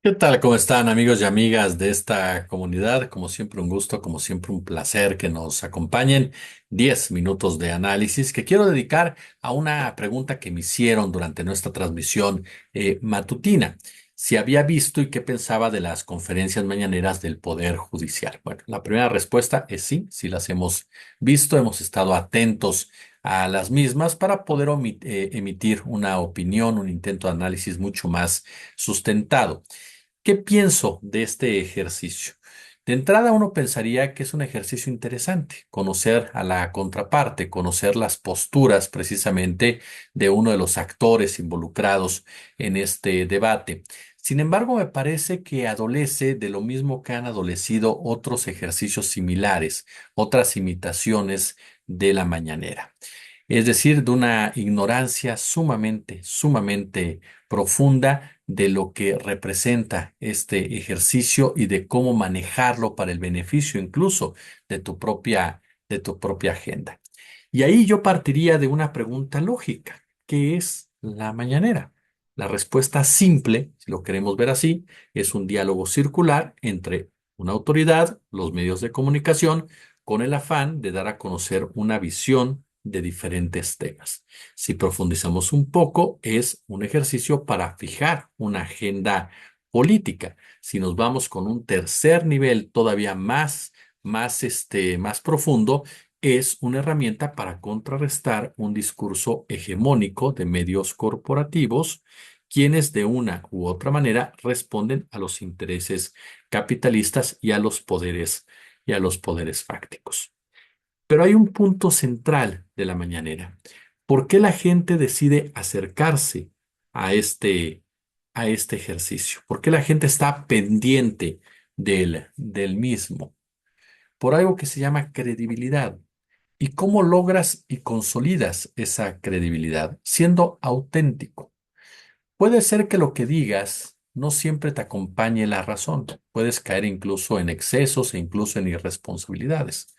¿Qué tal? ¿Cómo están amigos y amigas de esta comunidad? Como siempre un gusto, como siempre un placer que nos acompañen. 10 minutos de análisis que quiero dedicar a una pregunta que me hicieron durante nuestra transmisión matutina. Si había visto y qué pensaba de las conferencias mañaneras del Poder Judicial. Bueno, la primera respuesta es sí, sí las hemos visto, hemos estado atentos a las mismas para poder emitir una opinión, un intento de análisis mucho más sustentado. ¿Qué pienso de este ejercicio? De entrada, uno pensaría que es un ejercicio interesante, conocer a la contraparte, conocer las posturas precisamente de uno de los actores involucrados en este debate. Sin embargo, me parece que adolece de lo mismo que han adolecido otros ejercicios similares, otras imitaciones de la mañanera. Es decir, de una ignorancia sumamente profunda de lo que representa este ejercicio y de cómo manejarlo para el beneficio incluso de tu propia agenda. Y ahí yo partiría de una pregunta lógica: ¿qué es la mañanera? La respuesta simple, si lo queremos ver así, es un diálogo circular entre una autoridad, los medios de comunicación, con el afán de dar a conocer una visión de diferentes temas. Si profundizamos un poco, es un ejercicio para fijar una agenda política. Si nos vamos con un tercer nivel todavía más profundo, es una herramienta para contrarrestar un discurso hegemónico de medios corporativos, quienes de una u otra manera responden a los intereses capitalistas y a los poderes fácticos. Pero hay un punto central de la mañanera. ¿Por qué la gente decide acercarse a a este ejercicio? ¿Por qué la gente está pendiente del mismo? Por algo que se llama credibilidad. ¿Y cómo logras y consolidas esa credibilidad? Siendo auténtico. Puede ser que lo que digas no siempre te acompañe la razón. Puedes caer incluso en excesos e incluso en irresponsabilidades.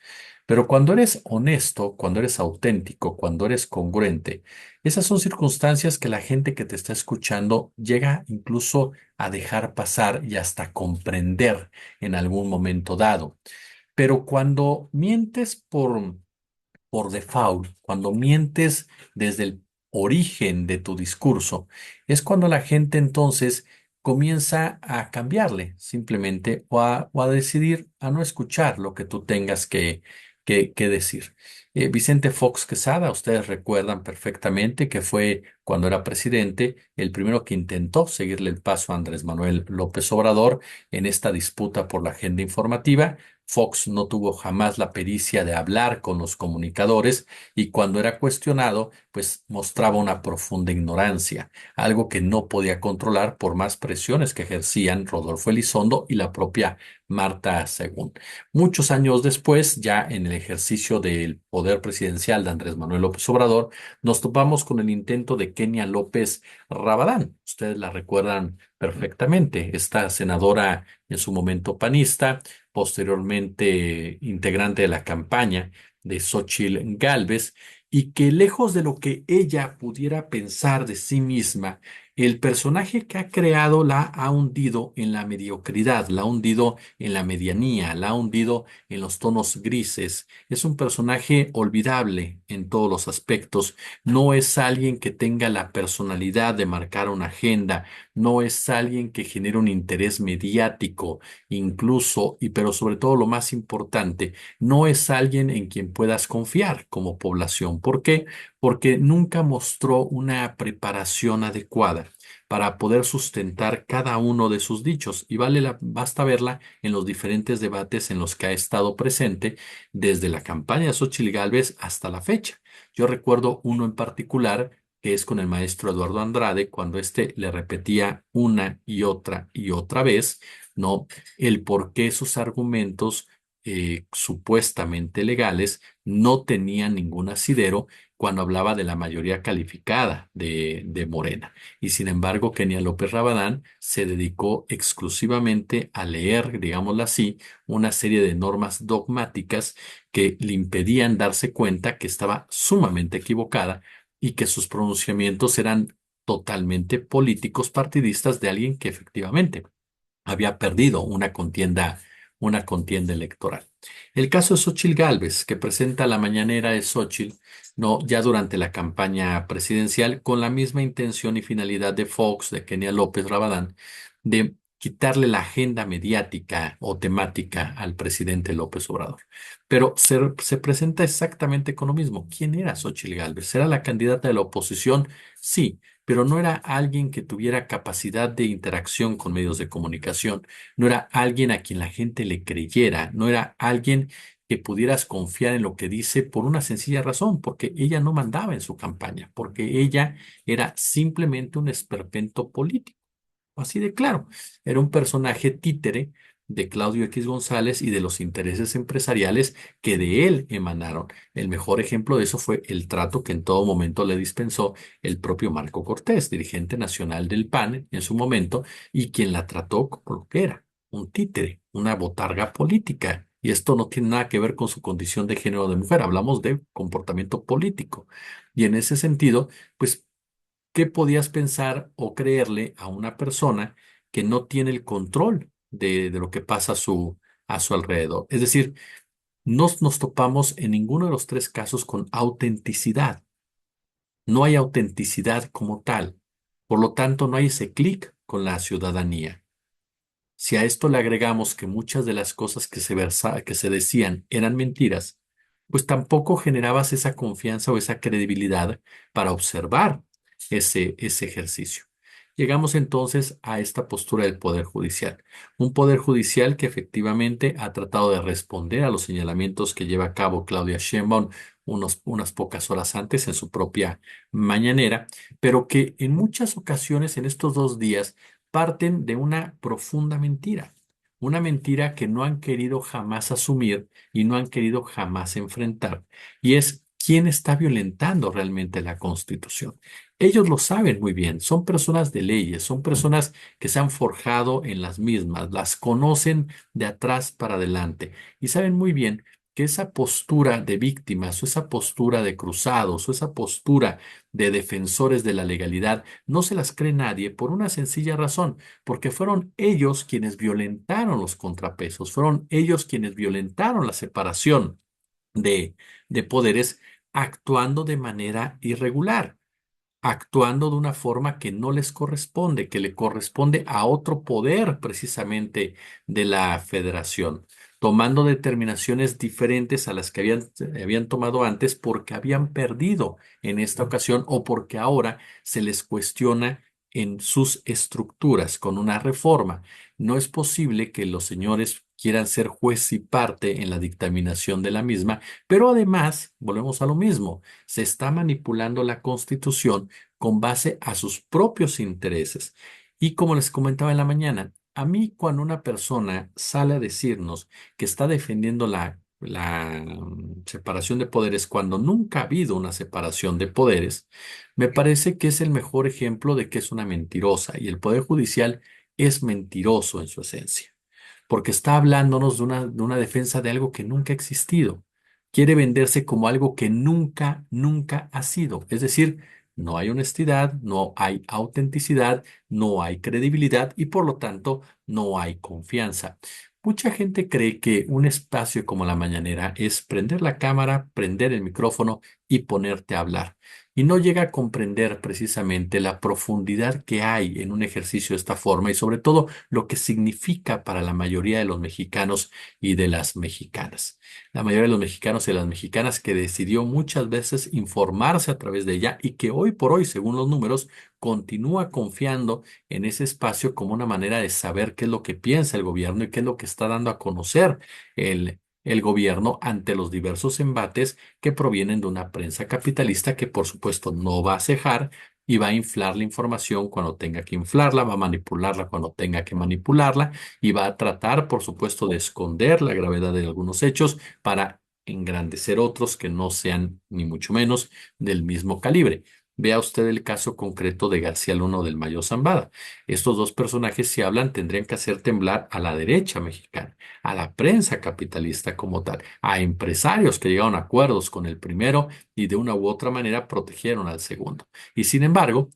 Pero cuando eres honesto, cuando eres auténtico, cuando eres congruente, esas son circunstancias que la gente que te está escuchando llega incluso a dejar pasar y hasta comprender en algún momento dado. Pero cuando mientes por default, cuando mientes desde el origen de tu discurso, es cuando la gente entonces comienza a cambiarle simplemente o a decidir a no escuchar lo que tú tengas que decir. Vicente Fox Quesada, ustedes recuerdan perfectamente que fue cuando era presidente el primero que intentó seguirle el paso a Andrés Manuel López Obrador en esta disputa por la agenda informativa. Fox no tuvo jamás la pericia de hablar con los comunicadores y cuando era cuestionado, pues mostraba una profunda ignorancia, algo que no podía controlar por más presiones que ejercían Rodolfo Elizondo y la propia Marta Según. Muchos años después, ya en el ejercicio del poder presidencial de Andrés Manuel López Obrador, nos topamos con el intento de Kenia López Rabadán. Ustedes la recuerdan perfectamente, esta senadora en su momento panista, posteriormente integrante de la campaña de Xóchitl Gálvez, y que lejos de lo que ella pudiera pensar de sí misma, el personaje que ha creado la ha hundido en la mediocridad, la ha hundido en la medianía, la ha hundido en los tonos grises. Es un personaje olvidable en todos los aspectos. No es alguien que tenga la personalidad de marcar una agenda, no es alguien que genere un interés mediático incluso, y pero sobre todo lo más importante, no es alguien en quien puedas confiar como población. ¿Por qué? Porque nunca mostró una preparación adecuada para poder sustentar cada uno de sus dichos y basta verla en los diferentes debates en los que ha estado presente desde la campaña de Xóchitl Gálvez hasta la fecha. Yo recuerdo uno en particular que es con el maestro Eduardo Andrade, cuando éste le repetía una y otra vez, ¿no? El por qué sus argumentos supuestamente legales no tenían ningún asidero cuando hablaba de la mayoría calificada de Morena. Y sin embargo, Kenia López Rabadán se dedicó exclusivamente a leer, digámoslo así, una serie de normas dogmáticas que le impedían darse cuenta que estaba sumamente equivocada y que sus pronunciamientos eran totalmente políticos partidistas de alguien que efectivamente había perdido una contienda electoral. El caso de Xóchitl Gálvez, que presenta la mañanera de Xóchitl, no, ya durante la campaña presidencial, con la misma intención y finalidad de Fox, de Kenia López Rabadán, de quitarle la agenda mediática o temática al presidente López Obrador. Pero se presenta exactamente con lo mismo. ¿Quién era Xóchitl Gálvez? ¿Era la candidata de la oposición? Sí, pero no era alguien que tuviera capacidad de interacción con medios de comunicación, no era alguien a quien la gente le creyera, no era alguien que pudieras confiar en lo que dice por una sencilla razón, porque ella no mandaba en su campaña, porque ella era simplemente un esperpento político. Así de claro, era un personaje títere de Claudio X González y de los intereses empresariales que de él emanaron. El mejor ejemplo de eso fue el trato que en todo momento le dispensó el propio Marco Cortés, dirigente nacional del PAN en su momento, y quien la trató como lo que era, un títere, una botarga política. Y esto no tiene nada que ver con su condición de género de mujer, hablamos de comportamiento político. Y en ese sentido, pues ¿qué podías pensar o creerle a una persona que no tiene el control de lo que pasa a su alrededor? Es decir, no nos topamos en ninguno de los tres casos con autenticidad. No hay autenticidad como tal. Por lo tanto, no hay ese clic con la ciudadanía. Si a esto le agregamos que muchas de las cosas que se decían eran mentiras, pues tampoco generabas esa confianza o esa credibilidad para observar ese ejercicio. Llegamos entonces a esta postura del Poder Judicial. Un Poder Judicial que efectivamente ha tratado de responder a los señalamientos que lleva a cabo Claudia Sheinbaum unas pocas horas antes en su propia mañanera, pero que en muchas ocasiones en estos 2 días parten de una profunda mentira, una mentira que no han querido jamás asumir y no han querido jamás enfrentar, y es quién está violentando realmente la Constitución. Ellos lo saben muy bien, son personas de leyes, son personas que se han forjado en las mismas, las conocen de atrás para adelante y saben muy bien que esa postura de víctimas o esa postura de cruzados o esa postura de defensores de la legalidad no se las cree nadie por una sencilla razón, porque fueron ellos quienes violentaron los contrapesos, fueron ellos quienes violentaron la separación de, de poderes actuando de manera irregular, actuando de una forma que no les corresponde, que le corresponde a otro poder precisamente de la federación, tomando determinaciones diferentes a las que habían tomado antes porque habían perdido en esta ocasión o porque ahora se les cuestiona en sus estructuras con una reforma. No es posible que los señores quieran ser juez y parte en la dictaminación de la misma, pero además, volvemos a lo mismo, se está manipulando la Constitución con base a sus propios intereses. Y como les comentaba en la mañana, a mí cuando una persona sale a decirnos que está defendiendo la separación de poderes cuando nunca ha habido una separación de poderes, me parece que es el mejor ejemplo de que es una mentirosa y el Poder Judicial es mentiroso en su esencia, porque está hablándonos de una defensa de algo que nunca ha existido. Quiere venderse como algo que nunca, nunca ha sido. Es decir, no hay honestidad, no hay autenticidad, no hay credibilidad y por lo tanto no hay confianza. Mucha gente cree que un espacio como la mañanera es prender la cámara, prender el micrófono y ponerte a hablar. Y no llega a comprender precisamente la profundidad que hay en un ejercicio de esta forma y sobre todo lo que significa para la mayoría de los mexicanos y de las mexicanas. La mayoría de los mexicanos y de las mexicanas que decidió muchas veces informarse a través de ella y que hoy por hoy, según los números, continúa confiando en ese espacio como una manera de saber qué es lo que piensa el gobierno y qué es lo que está dando a conocer el gobierno ante los diversos embates que provienen de una prensa capitalista que por supuesto no va a cejar y va a inflar la información cuando tenga que inflarla, va a manipularla cuando tenga que manipularla y va a tratar, por supuesto, de esconder la gravedad de algunos hechos para engrandecer otros que no sean ni mucho menos del mismo calibre. Vea usted el caso concreto de García Luna o del Mayo Zambada. Estos dos personajes, si hablan, tendrían que hacer temblar a la derecha mexicana, a la prensa capitalista como tal, a empresarios que llegaron a acuerdos con el primero y de una u otra manera protegieron al segundo. Y sin embargo,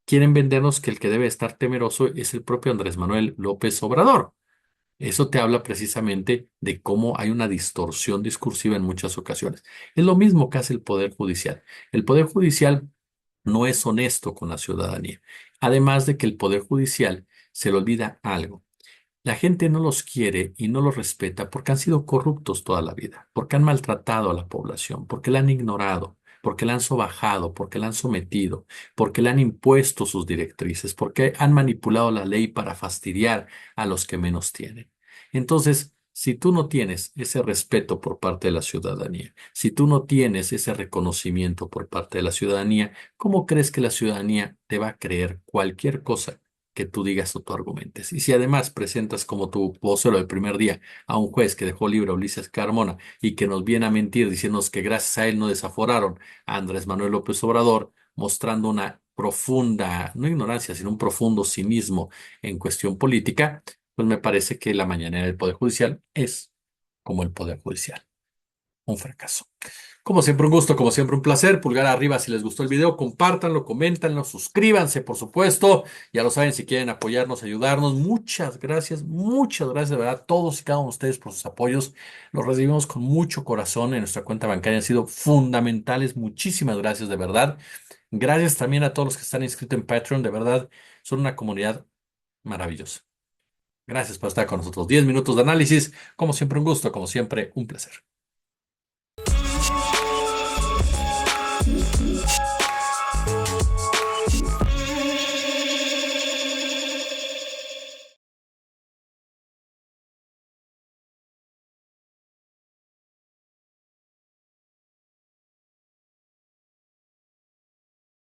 quieren vendernos que el que debe estar temeroso es el propio Andrés Manuel López Obrador. Eso te habla precisamente de cómo hay una distorsión discursiva en muchas ocasiones. Es lo mismo que hace el Poder Judicial. El Poder Judicial no es honesto con la ciudadanía. Además de que el Poder Judicial se le olvida algo. La gente no los quiere y no los respeta porque han sido corruptos toda la vida, porque han maltratado a la población, porque la han ignorado, porque la han sobajado, porque la han sometido, porque le han impuesto sus directrices, porque han manipulado la ley para fastidiar a los que menos tienen. Entonces, si tú no tienes ese respeto por parte de la ciudadanía, si tú no tienes ese reconocimiento por parte de la ciudadanía, ¿cómo crees que la ciudadanía te va a creer cualquier cosa que tú digas o tú argumentes? Y si además presentas como tu vocero del primer día a un juez que dejó libre a Ulises Carmona y que nos viene a mentir diciéndonos que gracias a él no desaforaron a Andrés Manuel López Obrador, mostrando una profunda, no ignorancia, sino un profundo cinismo en cuestión política, pues me parece que la mañanera del Poder Judicial es como el Poder Judicial, un fracaso. Como siempre, un gusto, como siempre, un placer. Pulgar arriba si les gustó el video, compártanlo, coméntanlo, suscríbanse, por supuesto. Ya lo saben, si quieren apoyarnos, ayudarnos. Muchas gracias, de verdad, todos y cada uno de ustedes por sus apoyos. Los recibimos con mucho corazón en nuestra cuenta bancaria. Han sido fundamentales. Muchísimas gracias, de verdad. Gracias también a todos los que están inscritos en Patreon, de verdad, son una comunidad maravillosa. Gracias por estar con nosotros. 10 minutos de análisis. Como siempre, un gusto, como siempre, un placer.